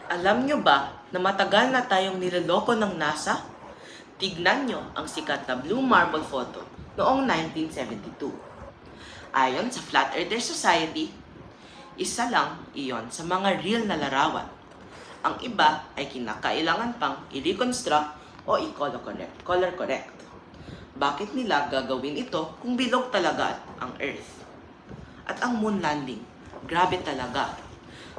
Alam nyo ba na matagal na tayong niloloko ng NASA? Tignan nyo ang sikat na blue marble photo noong 1972. Ayon sa Flat Earther Society, isa lang iyon sa mga real na larawan. Ang iba ay kinakailangan pang i-reconstruct o i-color correct. Bakit nila gagawin ito kung bilog talaga ang Earth? At ang moon landing, grabe talaga.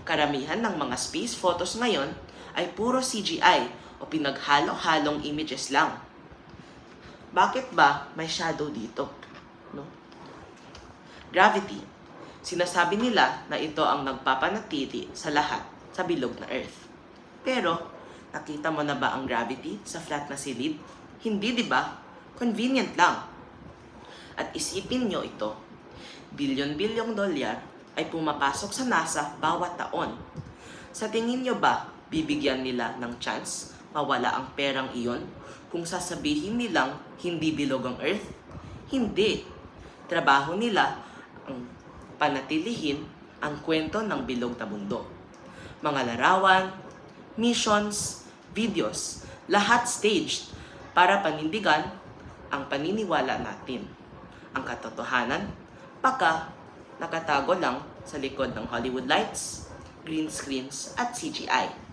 Karamihan ng mga space photos ngayon ay puro CGI o pinaghalo-halong images lang. Bakit ba may shadow dito? No? Gravity. Sinasabi nila na ito ang nagpapanatili sa lahat sa bilog na Earth. Pero, nakita mo na ba ang gravity sa flat na silid? Hindi, di ba? Convenient lang. At isipin nyo ito, bilyon-bilyong dolyar ay pumapasok sa NASA bawat taon. Sa tingin nyo ba, bibigyan nila ng chance mawala ang perang iyon kung sasabihin nilang hindi bilog ang Earth? Hindi. Trabaho nila ang panatilihin ang kwento ng bilog na mundo. Mga larawan, missions, videos, lahat staged para panindigan ang paniniwala natin. Ang katotohanan, baka nakatago lang sa likod ng Hollywood lights, green screens at CGI.